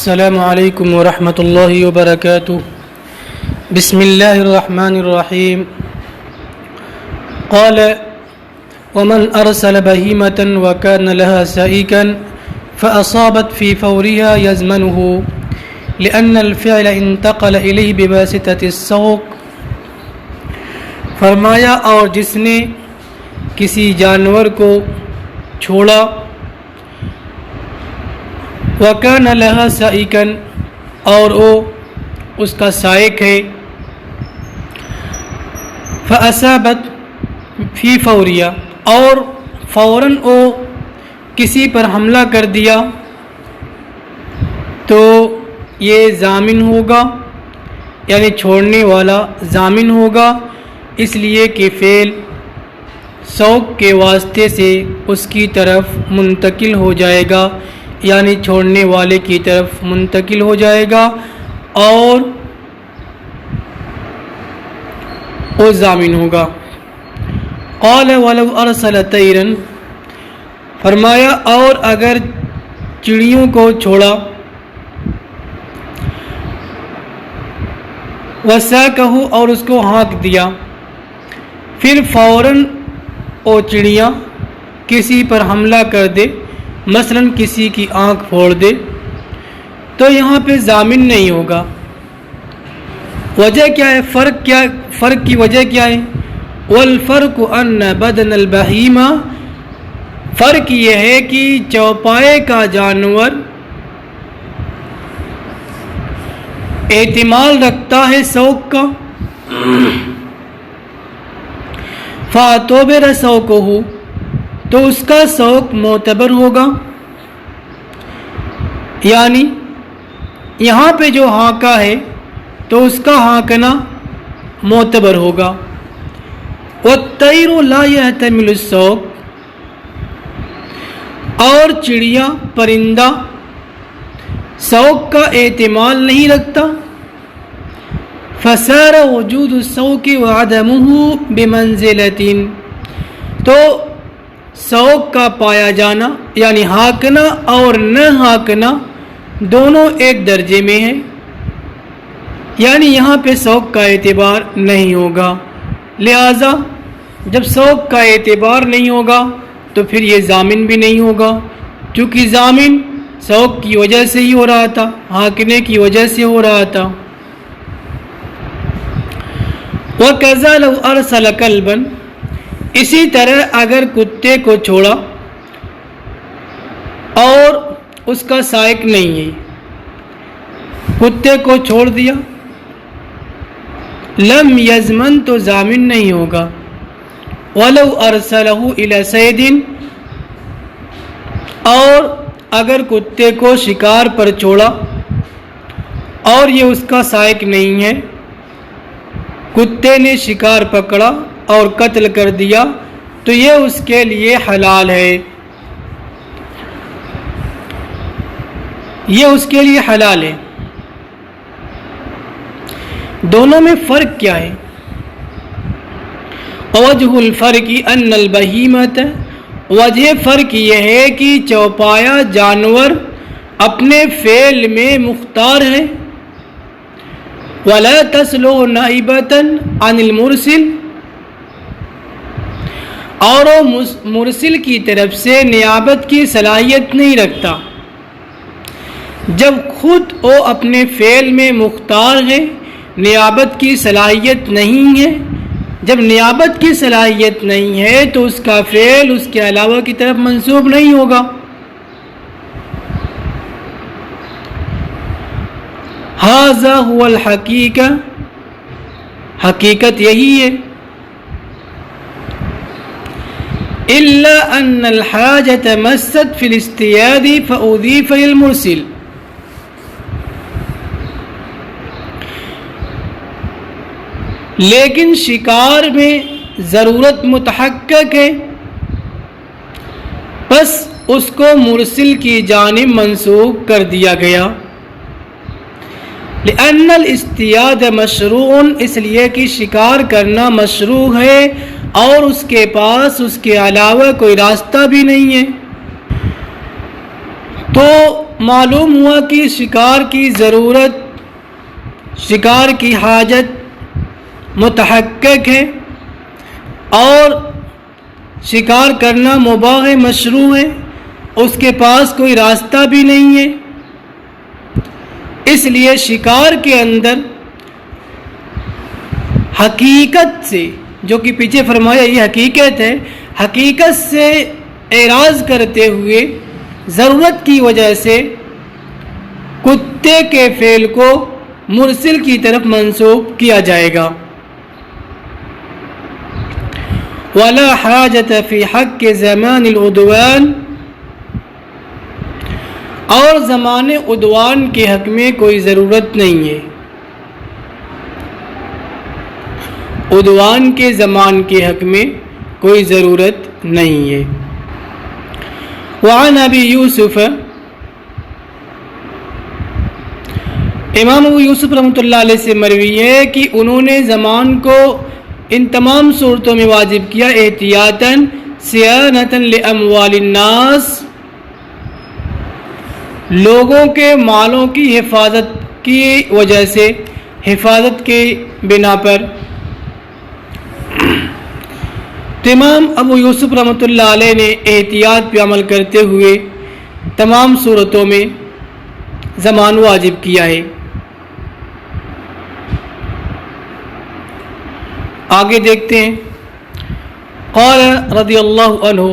السلام علیکم ورحمۃ اللہ وبرکاتہ۔ بسم اللہ الرحمن الرحیم۔ قال ومن ارسل بہیمة وكان لها سائقا فأصابت في فورها يزمنه لأن الفعل انتقل إليه بواسطة السوق۔ فرمایا اور جس نے کسی جانور کو چھوڑا وَكَانَ لَهَا سَائِقًا اور وہ اس کا سائق ہے، فَأَصَابَتْ فِي فَوْرِيَا اور فوراً وہ کسی پر حملہ کر دیا تو یہ ضامن ہوگا، یعنی چھوڑنے والا ضامن ہوگا، اس لیے کہ فعل سوق کے واسطے سے اس کی طرف منتقل ہو جائے گا، یعنی چھوڑنے والے کی طرف منتقل ہو جائے گا اور وہ ضامن ہوگا۔ قال ولو ارسل طیرا، فرمایا اور اگر چڑیوں کو چھوڑا، وساکہ اور اس کو ہانک دیا، پھر فوراً وہ چڑیاں کسی پر حملہ کر دے، مثلا کسی کی آنکھ پھوڑ دے، تو یہاں پہ ضامن نہیں ہوگا۔ وجہ کیا ہے؟ فرق کی وجہ کیا ہے؟ والفرق ان بدن البہیمہ، فرق یہ ہے کہ چوپائے کا جانور احتمال رکھتا ہے سوق کا، فَاعْتُبِرَ سَوْقُهُ تو اس کا سوق معتبر ہوگا، یعنی یہاں پہ جو ہانکا ہے تو اس کا ہانکنا معتبر ہوگا۔ وَالطَّيْرُ لَا يَحْتَمِلُ السَّوْقَ اور چڑیا پرندہ سوق کا احتمال نہیں رکھتا، فَصَارَ وُجُودُ السَّوْقِ وَعَدَمُهُ بِمَنزِلَةٍ تو سوق کا پایا جانا یعنی ہانکنا اور نہ ہانکنا دونوں ایک درجے میں ہیں، یعنی یہاں پہ سوق کا اعتبار نہیں ہوگا۔ لہذا جب سوق کا اعتبار نہیں ہوگا تو پھر یہ ضامن بھی نہیں ہوگا، کیونکہ ضامن سوق کی وجہ سے ہی ہو رہا تھا، ہانکنے کی وجہ سے ہو رہا تھا۔ وَكَذَا لَوْ أَرْسَلَ كَلْبًا اسی طرح اگر کتے کو چھوڑا اور اس کا سائق نہیں ہے، کتے کو چھوڑ دیا، لم یضمن تو ضامن نہیں ہوگا۔ وَلَوْ أَرْسَلَهُ إِلَى صَيْدٍ اور اگر کتے کو شکار پر چھوڑا اور یہ اس کا سائق نہیں ہے، کتے نے شکار پکڑا اور قتل کر دیا تو یہ اس کے لیے حلال ہے، یہ اس کے لیے حلال ہے۔ دونوں میں فرق کیا ہے؟ وجہ الفرق ان البہیمۃ وجہ فرق یہ ہے کہ چوپایا جانور اپنے فعل میں مختار ہے، ولا تصلح نائبۃ عن المرسل اور وہ مرسل کی طرف سے نیابت کی صلاحیت نہیں رکھتا۔ جب خود وہ اپنے فعل میں مختار ہے، نیابت کی صلاحیت نہیں ہے، جب نیابت کی صلاحیت نہیں ہے تو اس کا فعل اس کے علاوہ کی طرف منسوب نہیں ہوگا۔ ھذا ھو الحقیقہ، حقیقت یہی ہے۔ الا ان الحاجۃ مست فی الاصطیاد فاضیف للمرسل لیکن شکار میں ضرورت متحقق ہے، بس اس کو مرسل کی جانب منسوب کر دیا گیا۔ لأن الاصطیاد مشروع اس لیے کہ شکار کرنا مشروع ہے اور اس کے پاس اس کے علاوہ کوئی راستہ بھی نہیں ہے، تو معلوم ہوا کہ شکار کی ضرورت، شکار کی حاجت متحقق ہے اور شکار کرنا مباح مشروع ہے، اس کے پاس کوئی راستہ بھی نہیں ہے، اس لیے شکار کے اندر حقیقت سے، جو کہ پیچھے فرمایا یہ حقیقت ہے، حقیقت سے اعراض کرتے ہوئے ضرورت کی وجہ سے کتے کے فعل کو مرسل کی طرف منسوب کیا جائے گا۔ ولا حاجت فی حق زمان العدوان، اور زمان عدوان کے حق میں کوئی ضرورت نہیں ہے، عدوان کے زمان کے حق میں کوئی ضرورت نہیں ہے۔ وعن ابی یوسف، امام ابو یوسف رحمۃ اللہ علیہ سے مروی ہے کہ انہوں نے زمان کو ان تمام صورتوں میں واجب کیا، احتیاطاً صیانۃ لاموال الناس، لوگوں کے مالوں کی حفاظت کی وجہ سے، حفاظت کے بنا پر۔ امام ابو یوسف رحمۃ اللہ علیہ نے احتیاط پہ عمل کرتے ہوئے تمام صورتوں میں زمان واجب کیا ہے۔ آگے دیکھتے ہیں، قال رضی اللہ عنہ،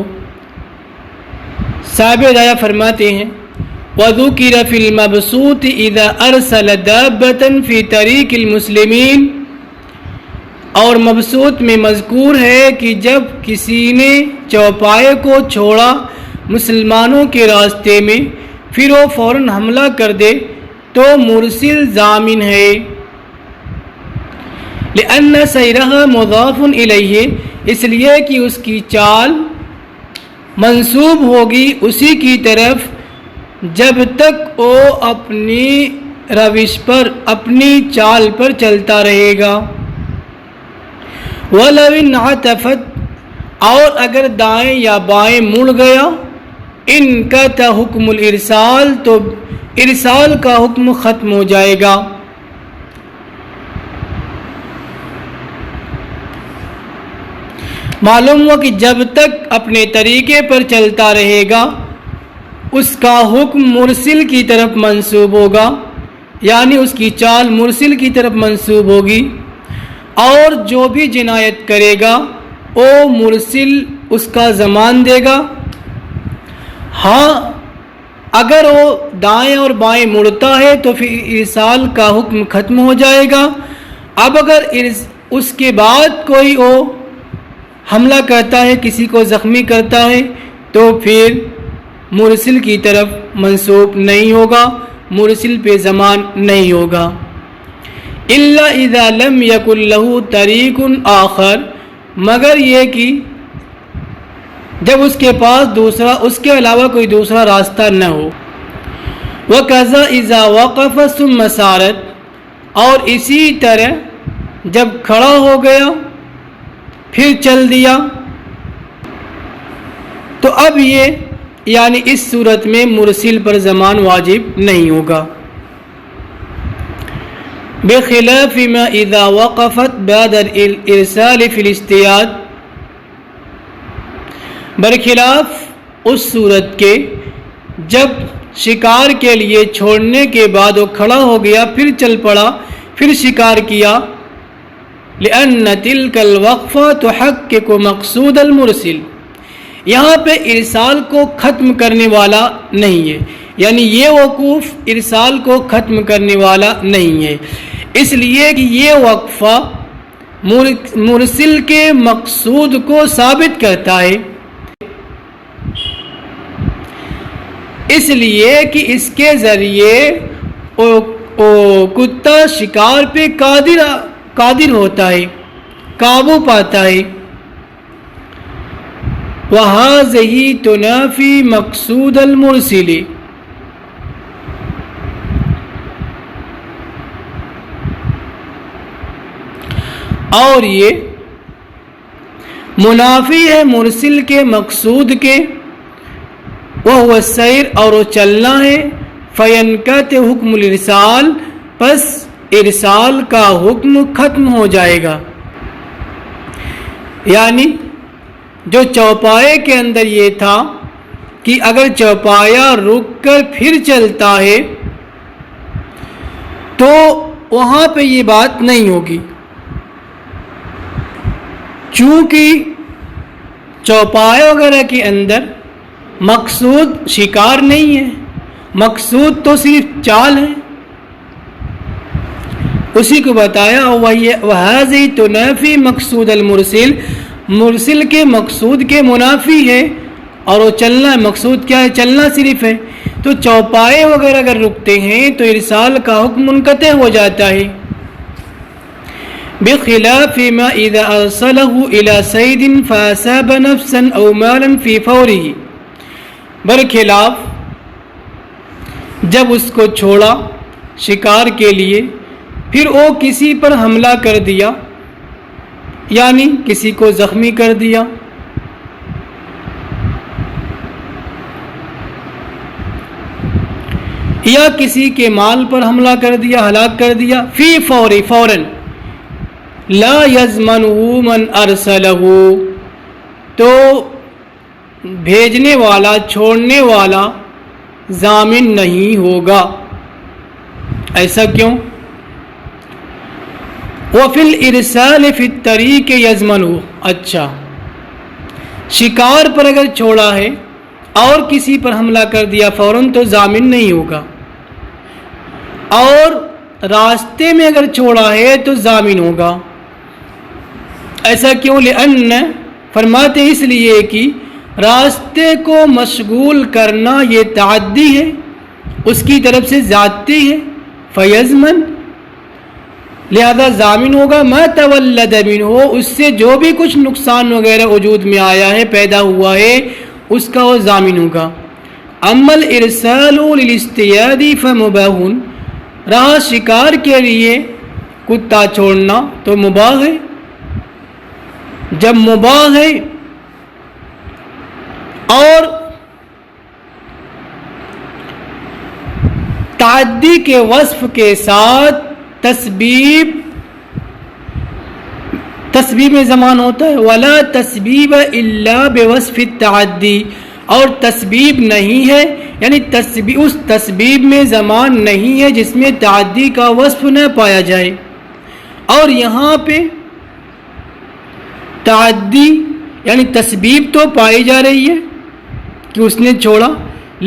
صاحب ہدایہ فرماتے ہیں، وَذُكِرَ فِي الْمَبْسُوطِ إِذَا أَرْسَلَ دَابَّةً فِي طَرِيقِ الْمُسْلِمِينَ، اور مبسوط میں مذکور ہے کہ جب کسی نے چوپائے کو چھوڑا مسلمانوں کے راستے میں، پھر وہ فوراً حملہ کر دے تو مرسل ضامن ہے، لأن سیرہ مضاف الیہ، اس لیے کہ اس کی چال منسوب ہوگی اسی کی طرف جب تک وہ اپنی روش پر، اپنی چال پر چلتا رہے گا۔ وَلَوْ انْعَطَفَتْ، اور اگر دائیں یا بائیں مڑ گیا، انقطع حکم الارسال، تو ارسال کا حکم ختم ہو جائے گا۔ معلوم ہوا کہ جب تک اپنے طریقے پر چلتا رہے گا اس کا حکم مرسل کی طرف منسوب ہوگا، یعنی اس کی چال مرسل کی طرف منسوب ہوگی، اور جو بھی جنایت کرے گا وہ مرسل اس کا ضمان دے گا۔ ہاں اگر وہ دائیں اور بائیں مڑتا ہے تو پھر ارسال کا حکم ختم ہو جائے گا۔ اب اگر اس کے بعد کوئی وہ حملہ کرتا ہے، کسی کو زخمی کرتا ہے، تو پھر مرسل کی طرف منسوب نہیں ہوگا، مرسل پہ ضمان نہیں ہوگا۔ الا اذا لم یکن له طریق آخر، مگر یہ کہ جب اس کے پاس دوسرا، اس کے علاوہ کوئی دوسرا راستہ نہ ہو۔ وکذا اذا وقف ثم سارت، اور اسی طرح جب کھڑا ہو گیا پھر چل دیا، تو اب یہ یعنی اس صورت میں مرسل پر ضمان واجب نہیں ہوگا۔ بخلاف ما اذا وقفت بعد الارسال فی الاصطیاد، برخلاف اس صورت کے جب شکار کے لیے چھوڑنے کے بعد وہ کھڑا ہو گیا، پھر چل پڑا، پھر شکار کیا، لأن تلك الوقفہ تحقق مقصود المرسل، یہاں پہ ارسال کو ختم کرنے والا نہیں ہے، یعنی یہ وقوف ارسال کو ختم کرنے والا نہیں ہے، اس لیے کہ یہ وقفہ مرسل کے مقصود کو ثابت کرتا ہے، اس لیے کہ اس کے ذریعے کتا شکار پہ قادر ہوتا ہے، قابو پاتا ہے۔ وَهَذِهِ تُنَافِي مقصود المرسل، اور یہ منافی ہے مرسل کے مقصود کے، وہ السیر، اور وہ چلنا ہے، فینقطع حکم الارسال، پس ارسال کا حکم ختم ہو جائے گا۔ یعنی جو چوپائے کے اندر یہ تھا کہ اگر چوپایا رک کر پھر چلتا ہے تو وہاں پہ یہ بات نہیں ہوگی، چونکہ چوپائے وغیرہ کے اندر مقصود شکار نہیں ہے، مقصود تو صرف چال ہے۔ اسی کو بتایا وَهَذِهِ تُنَافِي مقصود المرسل، مرسل کے مقصود کے منافی ہے، اور وہ چلنا، مقصود کیا ہے؟ چلنا صرف ہے۔ تو چوپائے وغیرہ اگر رکتے ہیں تو ارسال کا حکم منقطع ہو جاتا ہے۔ بخلاف ما اذا ارسله الى صید فاصاب نفسا او مالا في فوره، برخلاف جب اس کو چھوڑا شکار کے لیے پھر وہ کسی پر حملہ کر دیا، یعنی کسی کو زخمی کر دیا، یا کسی کے مال پر حملہ کر دیا، ہلاک کر دیا، فی فوری، فوراً، لا یضمنہ من ارسلہ، تو بھیجنے والا، چھوڑنے والا ضامن نہیں ہوگا۔ ایسا کیوں؟ وفی الارسال فی الطریق یضمنہ، اچھا، شکار پر اگر چھوڑا ہے اور کسی پر حملہ کر دیا فوراً تو ضامن نہیں ہوگا، اور راستے میں اگر چھوڑا ہے تو ضامن ہوگا۔ ایسا کیوں؟ لأن، فرماتے اس لیے کہ راستے کو مشغول کرنا یہ تعدی ہے، اس کی طرف سے زیادتی ہے، فیضمن، لہذا ضامن ہوگا، ما تولد منہ، اس سے جو بھی کچھ نقصان وغیرہ وجود میں آیا ہے، پیدا ہوا ہے، اس کا وہ ضامن ہوگا۔ اما الارسال للاصطیاد فمباح، رہا شکار کے لیے کتا چھوڑنا تو مباح ہے۔ جب مباح ہے اور تعدی کے وصف کے ساتھ تسبیب میں زمان ہوتا ہے، ولا تسبیب الا بوصف التعدی، اور تسبیب نہیں ہے، یعنی اس تسبیب میں زمان نہیں ہے جس میں تعدی کا وصف نہ پایا جائے۔ اور یہاں پہ تعدی یعنی تسبیب تو پائی جا رہی ہے کہ اس نے چھوڑا،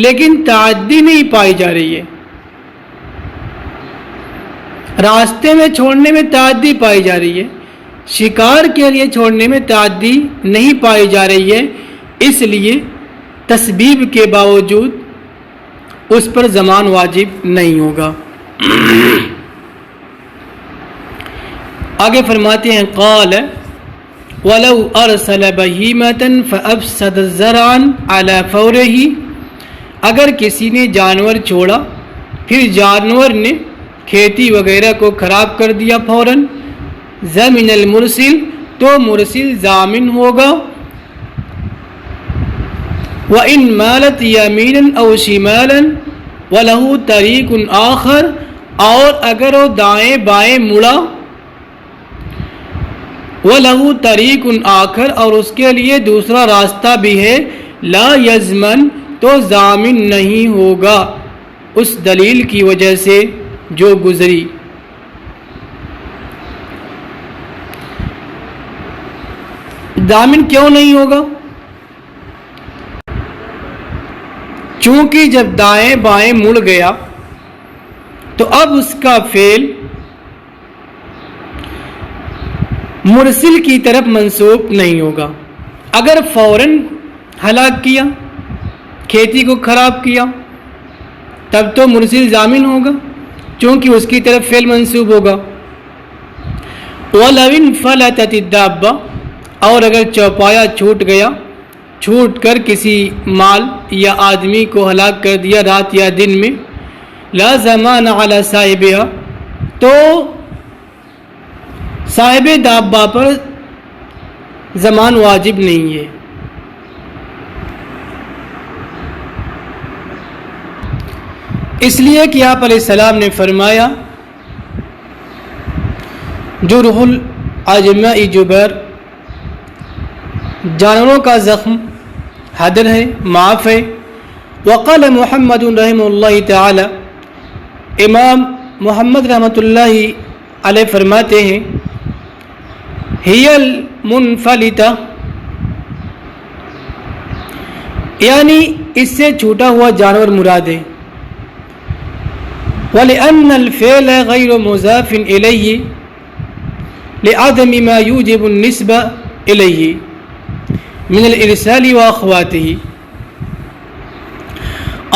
لیکن تعدی نہیں پائی جا رہی ہے۔ راستے میں چھوڑنے میں تعدی پائی جا رہی ہے، شکار کے لیے چھوڑنے میں تعدی نہیں پائی جا رہی ہے، اس لیے تسبیب کے باوجود اس پر زمان واجب نہیں ہوگا۔ آگے فرماتے ہیں قال وَلَوْ أَرْسَلَ بَهِيمَةً فَأَفْسَدَ الزَّرْعَ عَلَى فَوْرِهِ، اگر کسی نے جانور چھوڑا پھر جانور نے کھیتی وغیرہ کو خراب کر دیا فوراً، ضمن المرسل، تو مرسل ضامن ہوگا۔ وَإِن مَالَتْ يَمِينًا أَوْ شِمَالًا وَلَهُ طَرِيقٌ آخر، اور اگر وہ دائیں بائیں مڑا، وَلَهُ طَرِيقٌ آخر، اور اس کے لیے دوسرا راستہ بھی ہے، لا یضمن، تو ضامن نہیں ہوگا اس دلیل کی وجہ سے جو گزری۔ ضامن کیوں نہیں ہوگا؟ چونکہ جب دائیں بائیں مڑ گیا تو اب اس کا فعل مرسل کی طرف منسوب نہیں ہوگا۔ اگر فوراً ہلاک کیا، کھیتی کو خراب کیا، تب تو مرسل ضامن ہوگا چونکہ اس کی طرف فعل منسوب ہوگا۔ وَلَوْ انْفَلَتَتِ الدَّابَّةُ، اور اگر چوپایا چھوٹ گیا، چھوٹ کر کسی مال یا آدمی کو ہلاک کر دیا رات یا دن میں، لا زمان علی صاحبها، تو صاحب دابہ پر زمان واجب نہیں ہے۔ اس لیے کہ آپ علیہ السلام نے فرمایا جرح الاجمع جبر، جانوروں کا زخم حدر ہے، معاف ہے۔ وقال محمد رحمہ اللہ تعالی، امام محمد رحمۃ اللہ علیہ فرماتے ہیں ہی المنفلتہ، یعنی اس سے چھوٹا ہوا جانور مراد ہے۔ وَلِأَنَّ الْفِعْلَ غَيْرُ مُضَافٍ إِلَيْهِ لِعَدَمِ مَا يُوجِبُ النِّسْبَةَ إِلَيْهِ مِنَ الْإِرْسَالِ وَأَخْوَاتِهِ،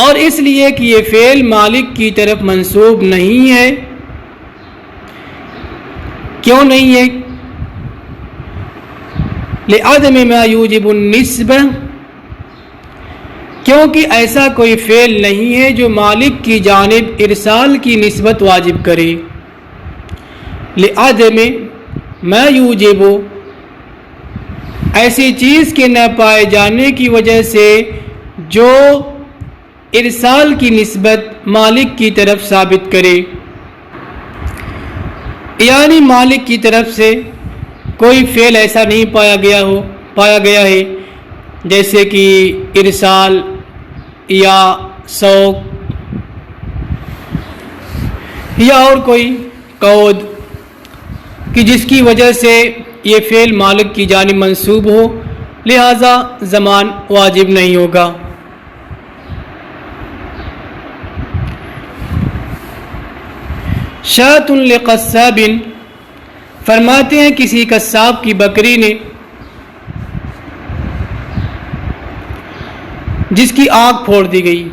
اور اس لیے کہ یہ فعل مالک کی طرف منسوب نہیں ہے۔ کیوں نہیں ہے؟ لِعَدَمِ مَا يُوجِبُ النِّسْبَةَ، کیونکہ ایسا کوئی فعل نہیں ہے جو مالک کی جانب ارسال کی نسبت واجب کرے۔ لِعَدَمِ مَا يُوجِبُ، ایسی چیز کے نہ پائے جانے کی وجہ سے جو ارسال کی نسبت مالک کی طرف ثابت کرے، یعنی مالک کی طرف سے کوئی فعل ایسا نہیں پایا گیا ہے جیسے کہ ارسال یا سوق یا اور کوئی قود کہ جس کی وجہ سے یہ فعل مالک کی جانب منسوب ہو، لہذا ضمان واجب نہیں ہوگا۔ شاۃ لقصاب، فرماتے ہیں کسی قصاب کی بکری نے جس کی آنکھ پھوڑ دی گئی،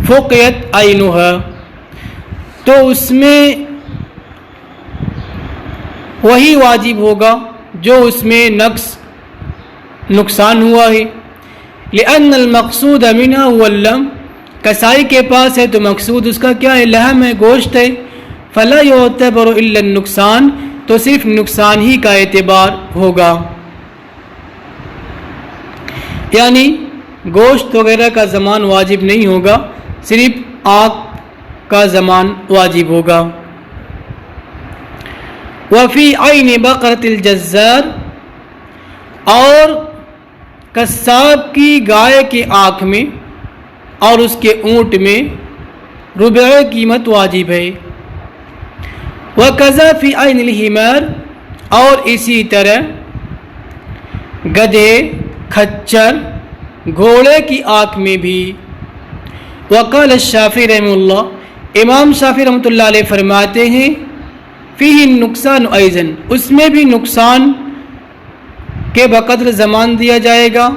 فقیت عینھا، تو اس میں وہی واجب ہوگا جو اس میں نقصان ہوا ہے۔ لأن المقصود منها هو اللحم، کسائی کے پاس ہے تو مقصود اس کا کیا ہے؟ لحم ہے، گوشت ہے۔ فلا يعتبر الا النقصان، تو صرف نقصان ہی کا اعتبار ہوگا، یعنی گوشت وغیرہ کا ضمان واجب نہیں ہوگا، صرف آنکھ کا ضمان واجب ہوگا۔ وفی عین بقرۃ الجزار، اور قصاب کی گائے کی آنکھ میں اور اس کے اونٹ میں ربع قیمت واجب ہے۔ وکذا فی عین الحمار، اور اسی طرح گدھے، کھچر، گھوڑے کی آنکھ میں بھی۔ وقال الشافعی رحمہ اللہ، امام شافعی رحمۃ اللہ علیہ فرماتے ہیں فیہ نقصان ایضاً، اس میں بھی نقصان کے بقدر ضمان دیا جائے گا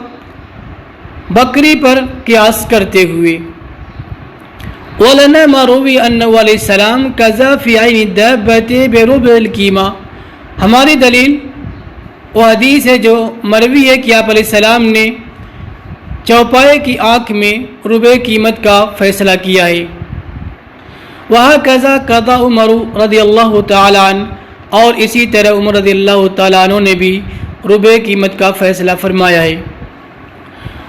بکری پر قیاس کرتے ہوئے۔ وَلَنَا مَا رُوِيَ أَنَّهُ عَلَيْهِ السَّلَامُ قَضَى فِي عَيْنِ الدَّابَّةِ بِرُبْعِ الْقِيمَةِ، ہماری دلیل وہ حدیث ہے جو مروی ہے کہ آپ علیہ السلام نے چوپائے کی آنکھ میں ربع قیمت کا فیصلہ کیا ہے۔ وَهَكَذَا قَضَى عُمَرُ رضی اللہ تعالیٰ عنہ، اور اسی طرح عمر رضی اللہ تعالیٰ عنہ نے بھی ربع قیمت کا فیصلہ فرمایا ہے۔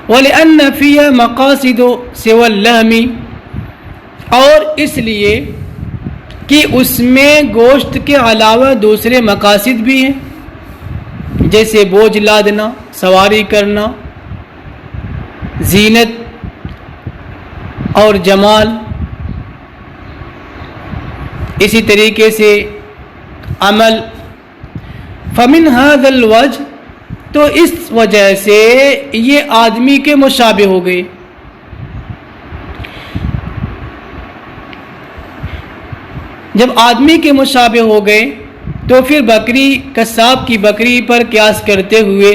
وَلِأَنَّ فِيهَا مَقَاصِدُ سِوَى اللَّحْمِ، اور اس لیے کہ اس میں گوشت کے علاوہ دوسرے مقاصد بھی ہیں، جیسے بوجھ لادنا، سواری کرنا، زینت اور جمال، اسی طریقے سے عمل۔ فمن هذا الوجہ، تو اس وجہ سے یہ آدمی کے مشابہ ہو گئے۔ جب آدمی کے مشابہ ہو گئے تو پھر بکری، قصاب کی بکری پر قیاس کرتے ہوئے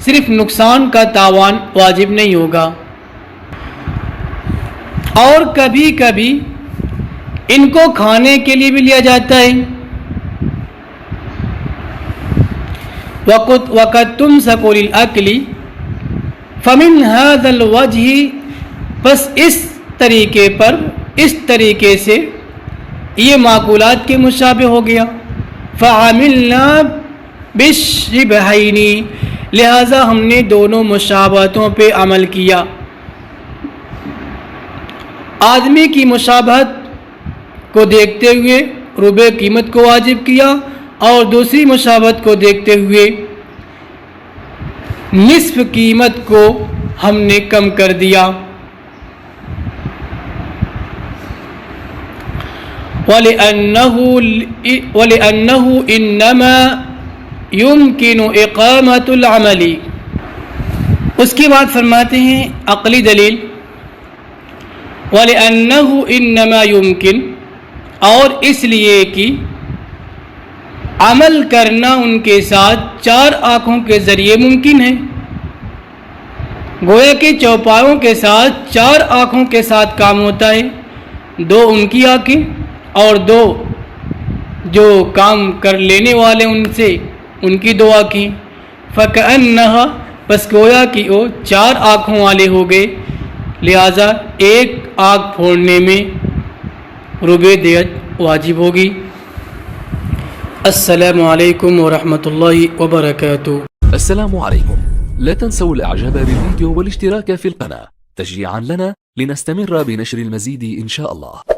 صرف نقصان کا تاوان واجب نہیں ہوگا، اور کبھی کبھی ان کو کھانے کے لیے بھی لیا جاتا ہے۔ وقت تم سکول العقلی، فمن هذا الوجہ، بس اس طریقے سے یہ معقولات کے مشابہ ہو گیا۔ فعملنا بالشبہین، لہذا ہم نے دونوں مشابہتوں پہ عمل کیا، آدمی کی مشابہت کو دیکھتے ہوئے ربع قیمت کو واجب کیا اور دوسری مشابہت کو دیکھتے ہوئے نصف قیمت کو ہم نے کم کر دیا. وَلِأَنَّهُ إِنَّمَا يُمْكِنُ إِقَامَةُ الْعَمَلِ. اس کے بعد فرماتے ہیں عقلی دلیل وَلِأَنَّهُ إِنَّمَا يُمْكِنُ، اور اس لیے کہ عمل کرنا ان کے ساتھ 4 آنکھوں کے ذریعے ممکن ہے. گویا کہ چوپایوں کے ساتھ 4 آنکھوں کے ساتھ کام ہوتا ہے، 2 ان کی آنکھیں اور 2 جو کام کر لینے والے ان سے ان کی 2 آنکھیں. فَكَأَنَّهَا، بس گویا کہ وہ 4 آنکھوں والے ہو گئے، لہذا ایک آنکھ پھوڑنے میں ربع دیت واجب ہوگی. السلام علیکم ورحمۃ اللہ وبرکاتہ. السلام عليكم. لا تنسوا الاعجاب بالفيديو والاشتراك في القناة تشجيعا لنا لنستمر بنشر المزيد ان شاء الله.